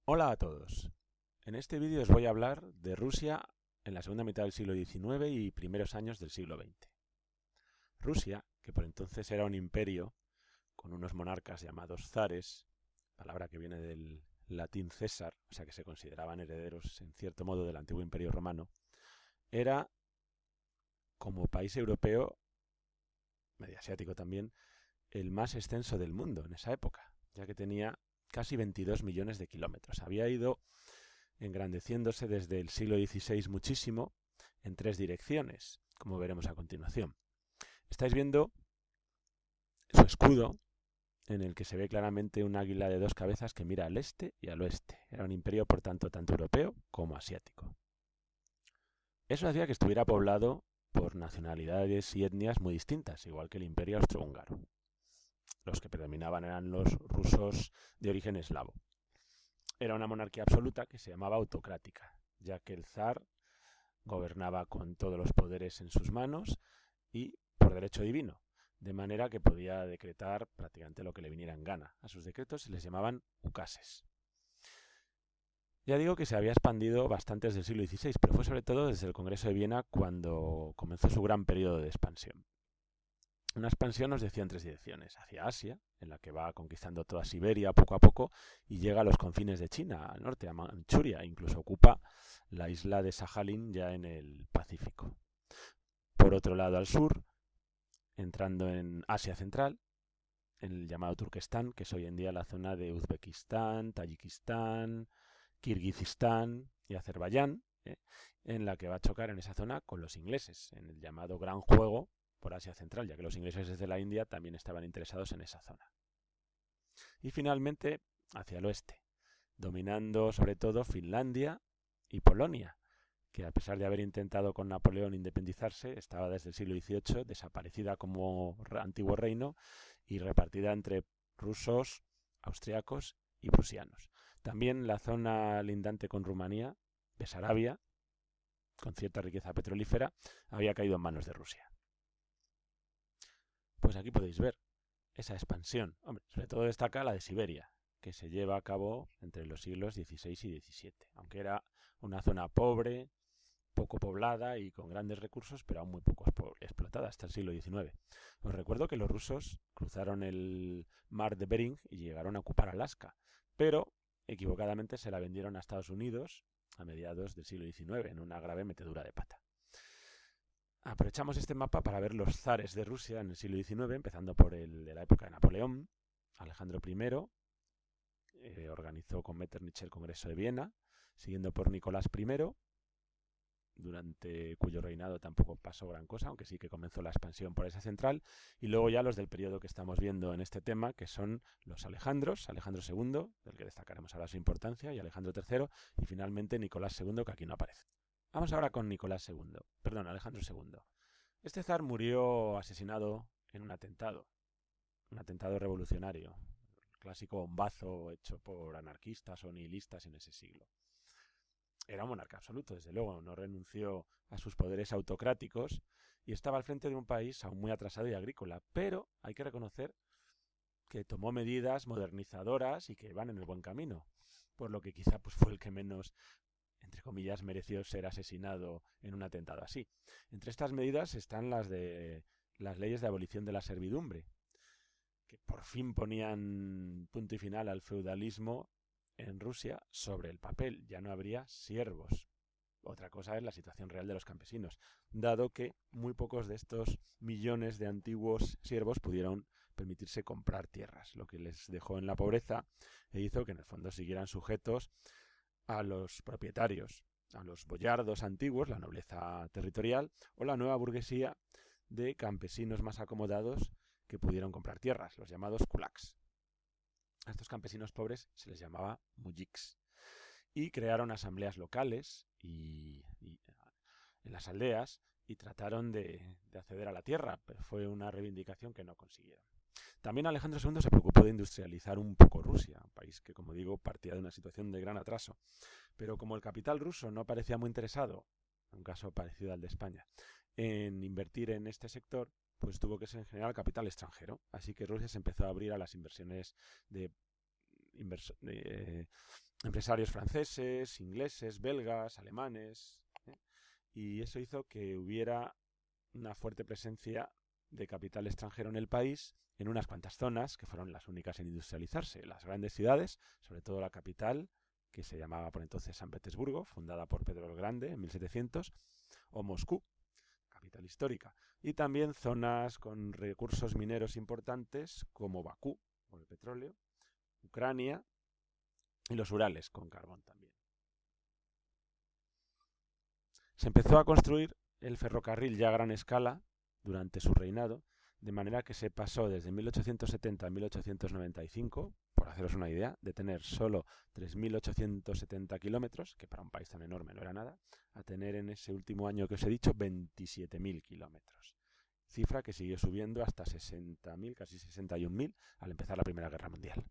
Hola a todos. En este vídeo os voy a hablar de Rusia en la segunda mitad del siglo XIX y primeros años del siglo XX. Rusia, que por entonces era un imperio con unos monarcas llamados zares, palabra que viene del latín César, o sea que se consideraban herederos en cierto modo del antiguo imperio romano, era, como país europeo, medio asiático también, el más extenso del mundo en esa época, ya que tenía casi 22 millones de kilómetros. Había ido engrandeciéndose desde el siglo XVI muchísimo en tres direcciones, como veremos a continuación. Estáis viendo su escudo, en el que se ve claramente un águila de dos cabezas que mira al este y al oeste. Era un imperio, por tanto, tanto europeo como asiático. Eso hacía que estuviera poblado por nacionalidades y etnias muy distintas, igual que el imperio austrohúngaro. Los que predominaban eran los rusos de origen eslavo. Era una monarquía absoluta que se llamaba autocrática, ya que el zar gobernaba con todos los poderes en sus manos y por derecho divino, de manera que podía decretar prácticamente lo que le viniera en gana. A sus decretos se les llamaban ukases. Ya digo que se había expandido bastante desde el siglo XVI, pero fue sobre todo desde el Congreso de Viena cuando comenzó su gran periodo de expansión. Una expansión, nos decía, en tres direcciones: hacia Asia, en la que va conquistando toda Siberia poco a poco y llega a los confines de China, al norte, a Manchuria, incluso ocupa la isla de Sajalín ya en el Pacífico. Por otro lado, al sur, entrando en Asia Central, en el llamado Turquestán, que es hoy en día la zona de Uzbekistán, Tayikistán, Kirguistán y Azerbaiyán, en la que va a chocar en esa zona con los ingleses, en el llamado Gran Juego por Asia Central, ya que los ingleses desde la India también estaban interesados en esa zona. Y finalmente, hacia el oeste, dominando sobre todo Finlandia y Polonia, que a pesar de haber intentado con Napoleón independizarse, estaba desde el siglo XVIII desaparecida como antiguo reino y repartida entre rusos, austriacos y prusianos. También la zona lindante con Rumanía, Besarabia, con cierta riqueza petrolífera, había caído en manos de Rusia. Pues aquí podéis ver esa expansión. Hombre, sobre todo destaca la de Siberia, que se lleva a cabo entre los siglos XVI y XVII, aunque era una zona pobre, poco poblada y con grandes recursos, pero aún muy poco explotada hasta el siglo XIX. Os recuerdo que los rusos cruzaron el mar de Bering y llegaron a ocupar Alaska, pero equivocadamente se la vendieron a Estados Unidos a mediados del siglo XIX en una grave metedura de pata. Aprovechamos este mapa para ver los zares de Rusia en el siglo XIX, empezando por el de la época de Napoleón. Alejandro I organizó con Metternich el Congreso de Viena, siguiendo por Nicolás I, durante cuyo reinado tampoco pasó gran cosa, aunque sí que comenzó la expansión por esa central, y luego ya los del periodo que estamos viendo en este tema, que son los Alejandros, Alejandro II, del que destacaremos ahora su importancia, y Alejandro III, y finalmente Nicolás II, que aquí no aparece. Vamos ahora con Alejandro II. Este zar murió asesinado en un atentado revolucionario, el clásico bombazo hecho por anarquistas o nihilistas en ese siglo. Era un monarca absoluto, desde luego, no renunció a sus poderes autocráticos y estaba al frente de un país aún muy atrasado y agrícola, pero hay que reconocer que tomó medidas modernizadoras y que van en el buen camino, por lo que quizá pues, fue el que menos, entre comillas, mereció ser asesinado en un atentado así. Entre estas medidas están las de las leyes de abolición de la servidumbre, que por fin ponían punto y final al feudalismo en Rusia sobre el papel. Ya no habría siervos. Otra cosa es la situación real de los campesinos, dado que muy pocos de estos millones de antiguos siervos pudieron permitirse comprar tierras, lo que les dejó en la pobreza e hizo que en el fondo siguieran sujetos a los propietarios, a los boyardos antiguos, la nobleza territorial, o la nueva burguesía de campesinos más acomodados que pudieron comprar tierras, los llamados kulaks. A estos campesinos pobres se les llamaba mujiks. Y crearon asambleas locales y en las aldeas y trataron de acceder a la tierra, pero fue una reivindicación que no consiguieron. También Alejandro II se preocupó de industrializar un poco Rusia, un país que, como digo, partía de una situación de gran atraso. Pero como el capital ruso no parecía muy interesado, un caso parecido al de España, en invertir en este sector, pues tuvo que ser en general capital extranjero. Así que Rusia se empezó a abrir a las inversiones de empresarios franceses, ingleses, belgas, alemanes, y eso hizo que hubiera una fuerte presencia de capital extranjero en el país, en unas cuantas zonas que fueron las únicas en industrializarse. Las grandes ciudades, sobre todo la capital, que se llamaba por entonces San Petersburgo, fundada por Pedro el Grande en 1700, o Moscú, capital histórica, y también zonas con recursos mineros importantes como Bakú, por el petróleo, Ucrania y los Urales, con carbón también. Se empezó a construir el ferrocarril ya a gran escala durante su reinado, de manera que se pasó desde 1870 a 1895, por haceros una idea, de tener solo 3.870 kilómetros, que para un país tan enorme no era nada, a tener en ese último año que os he dicho 27.000 kilómetros. Cifra que siguió subiendo hasta 60.000, casi 61.000, al empezar la Primera Guerra Mundial.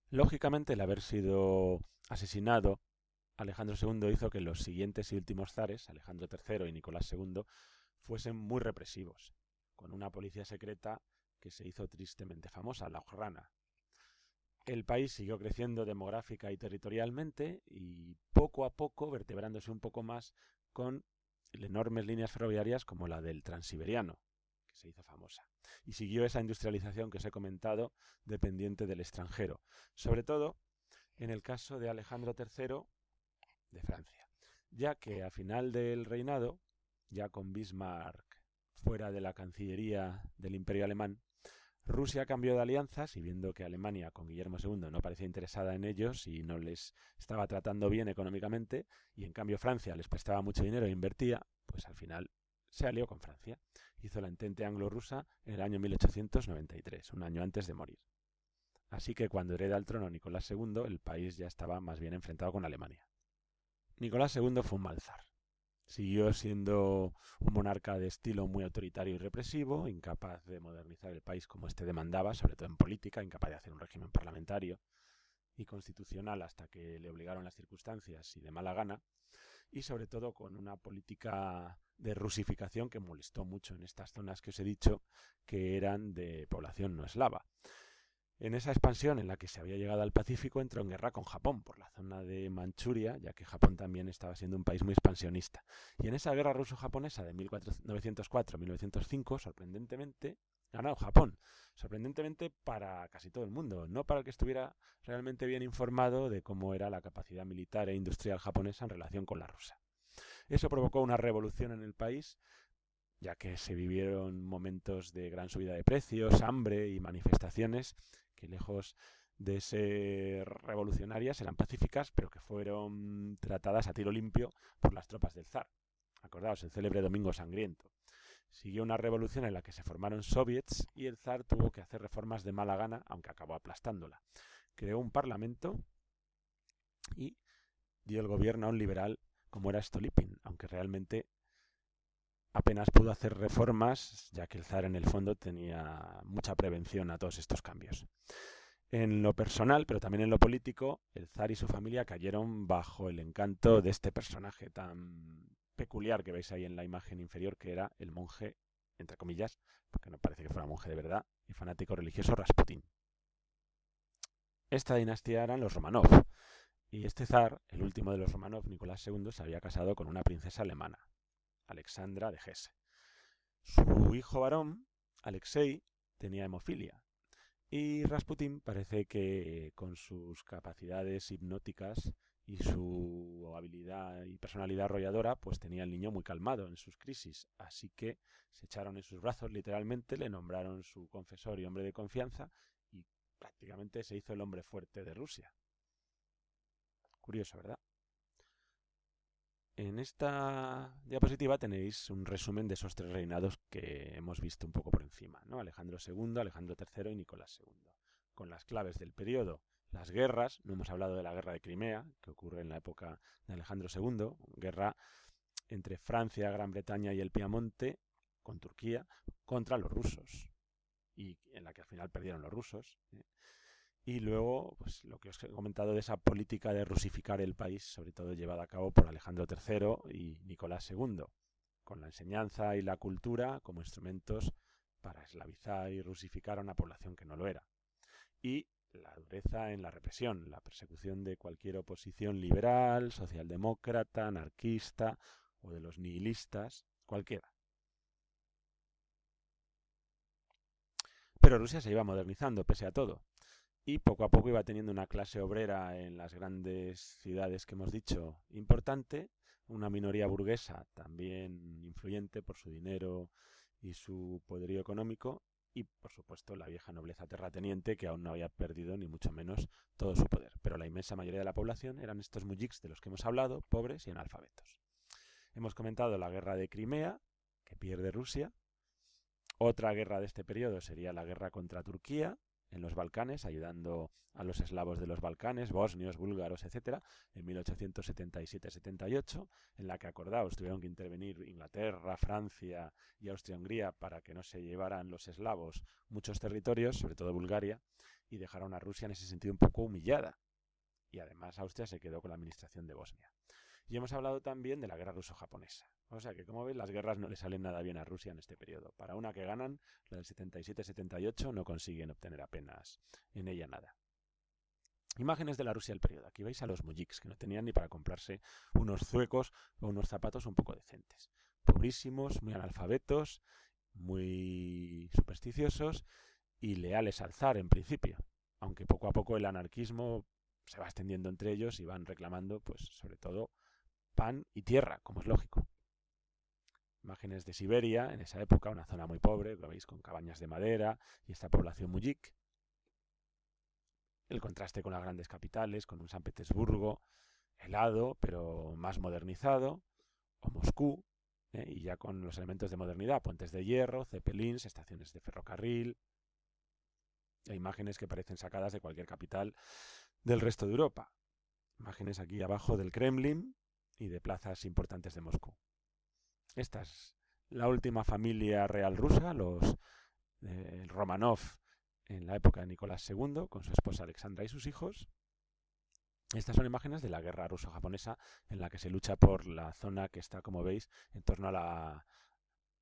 Lógicamente, el haber sido asesinado Alejandro II hizo que los siguientes y últimos zares, Alejandro III y Nicolás II, fuesen muy represivos, con una policía secreta que se hizo tristemente famosa, la Ojrana. El país siguió creciendo demográfica y territorialmente y poco a poco vertebrándose un poco más con enormes líneas ferroviarias como la del Transiberiano, que se hizo famosa. Y siguió esa industrialización que os he comentado, dependiente del extranjero, sobre todo en el caso de Alejandro III de Francia, ya que a final del reinado, ya con Bismarck fuera de la Cancillería del Imperio Alemán, Rusia cambió de alianzas y viendo que Alemania con Guillermo II no parecía interesada en ellos y no les estaba tratando bien económicamente, y en cambio Francia les prestaba mucho dinero e invertía, pues al final se alió con Francia. Hizo la entente anglo-rusa en el año 1893, un año antes de morir. Así que cuando hereda el trono Nicolás II, el país ya estaba más bien enfrentado con Alemania. Nicolás II fue un mal zar. Siguió siendo un monarca de estilo muy autoritario y represivo, incapaz de modernizar el país como éste demandaba, sobre todo en política, incapaz de hacer un régimen parlamentario y constitucional hasta que le obligaron las circunstancias y de mala gana, y sobre todo con una política de rusificación que molestó mucho en estas zonas que os he dicho que eran de población no eslava. En esa expansión en la que se había llegado al Pacífico, entró en guerra con Japón por la zona de Manchuria, ya que Japón también estaba siendo un país muy expansionista. Y en esa guerra ruso-japonesa de 1904-1905, sorprendentemente, ganó Japón. Sorprendentemente para casi todo el mundo, no para el que estuviera realmente bien informado de cómo era la capacidad militar e industrial japonesa en relación con la rusa. Eso provocó una revolución en el país, ya que se vivieron momentos de gran subida de precios, hambre y manifestaciones que, lejos de ser revolucionarias, eran pacíficas, pero que fueron tratadas a tiro limpio por las tropas del zar. Acordaos, el célebre Domingo Sangriento. Siguió una revolución en la que se formaron soviets y el zar tuvo que hacer reformas de mala gana, aunque acabó aplastándola. Creó un parlamento y dio el gobierno a un liberal como era Stolypin, aunque realmente apenas pudo hacer reformas, ya que el zar en el fondo tenía mucha prevención a todos estos cambios. En lo personal, pero también en lo político, el zar y su familia cayeron bajo el encanto de este personaje tan peculiar que veis ahí en la imagen inferior, que era el monje, entre comillas, porque no parece que fuera monje de verdad, y fanático religioso Rasputín. Esta dinastía eran los Romanov, y este zar, el último de los Romanov, Nicolás II, se había casado con una princesa alemana, Alexandra de Hesse. Su hijo varón, Alexei, tenía hemofilia. Y Rasputín parece que con sus capacidades hipnóticas y su habilidad y personalidad arrolladora, pues tenía al niño muy calmado en sus crisis. Así que se echaron en sus brazos literalmente, le nombraron su confesor y hombre de confianza y prácticamente se hizo el hombre fuerte de Rusia. Curioso, ¿verdad? En esta diapositiva tenéis un resumen de esos tres reinados que hemos visto un poco por encima, ¿no? Alejandro II, Alejandro III y Nicolás II. Con las claves del periodo, las guerras, no hemos hablado de la guerra de Crimea, que ocurre en la época de Alejandro II, guerra entre Francia, Gran Bretaña y el Piamonte, con Turquía, contra los rusos, y en la que al final perdieron los rusos, ¿eh? Y luego, pues lo que os he comentado de esa política de rusificar el país, sobre todo llevada a cabo por Alejandro III y Nicolás II, con la enseñanza y la cultura como instrumentos para esclavizar y rusificar a una población que no lo era. Y la dureza en la represión, la persecución de cualquier oposición liberal, socialdemócrata, anarquista o de los nihilistas, cualquiera. Pero Rusia se iba modernizando pese a todo y poco a poco iba teniendo una clase obrera en las grandes ciudades que hemos dicho importante, una minoría burguesa también influyente por su dinero y su poderío económico, y por supuesto la vieja nobleza terrateniente que aún no había perdido ni mucho menos todo su poder. Pero la inmensa mayoría de la población eran estos mujiks de los que hemos hablado, pobres y analfabetos. Hemos comentado la guerra de Crimea, que pierde Rusia. Otra guerra de este periodo sería la guerra contra Turquía en los Balcanes, ayudando a los eslavos de los Balcanes, bosnios, búlgaros, etc., en 1877-78, en la que, acordaos, tuvieron que intervenir Inglaterra, Francia y Austria-Hungría para que no se llevaran los eslavos muchos territorios, sobre todo Bulgaria, y dejaron a Rusia en ese sentido un poco humillada. Y además Austria se quedó con la administración de Bosnia. Y hemos hablado también de la guerra ruso-japonesa. O sea que, como veis, las guerras no le salen nada bien a Rusia en este periodo. Para una que ganan, la del 77-78, no consiguen obtener apenas en ella nada. Imágenes de la Rusia del periodo. Aquí veis a los mujiks, que no tenían ni para comprarse unos zuecos o unos zapatos un poco decentes. Pobrísimos, muy analfabetos, muy supersticiosos y leales al zar en principio. Aunque poco a poco el anarquismo se va extendiendo entre ellos y van reclamando, pues, sobre todo, pan y tierra, como es lógico. Imágenes de Siberia, en esa época, una zona muy pobre, lo veis, con cabañas de madera y esta población mujik. El contraste con las grandes capitales, con un San Petersburgo helado, pero más modernizado, o Moscú, y ya con los elementos de modernidad, puentes de hierro, zeppelins, estaciones de ferrocarril, e imágenes que parecen sacadas de cualquier capital del resto de Europa. Imágenes aquí abajo del Kremlin y de plazas importantes de Moscú. Esta es la última familia real rusa, los Romanov, en la época de Nicolás II, con su esposa Alexandra y sus hijos. Estas son imágenes de la guerra ruso-japonesa, en la que se lucha por la zona que está, como veis, en torno a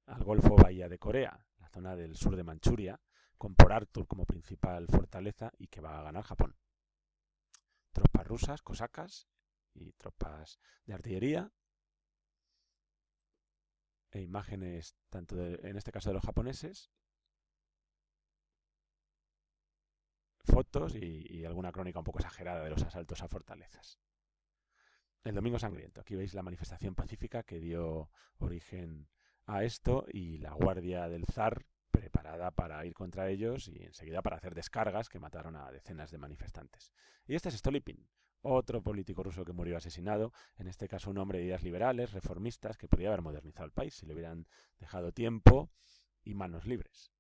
al Golfo Bahía de Corea, la zona del sur de Manchuria, con Port Arthur como principal fortaleza y que va a ganar Japón. Tropas rusas, cosacas y tropas de artillería, e imágenes tanto en este caso de los japoneses, fotos y alguna crónica un poco exagerada de los asaltos a fortalezas. El Domingo Sangriento, aquí veis la manifestación pacífica que dio origen a esto y la guardia del zar preparada para ir contra ellos y enseguida para hacer descargas que mataron a decenas de manifestantes. Y este es Stolypin, otro político ruso que murió asesinado, en este caso un hombre de ideas liberales, reformistas, que podría haber modernizado el país si le hubieran dejado tiempo y manos libres.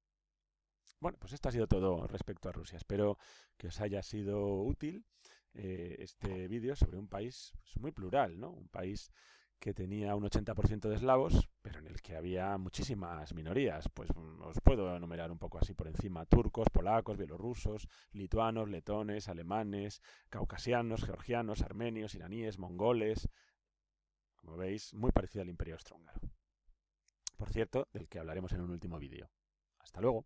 Bueno, pues esto ha sido todo respecto a Rusia. Espero que os haya sido útil este vídeo sobre un país, pues, muy plural, ¿no? Un país que tenía un 80% de eslavos, pero en el que había muchísimas minorías. Pues os puedo enumerar un poco así por encima: turcos, polacos, bielorrusos, lituanos, letones, alemanes, caucasianos, georgianos, armenios, iraníes, mongoles. Como veis, muy parecido al Imperio Austrohúngaro. Por cierto, del que hablaremos en un último vídeo. Hasta luego.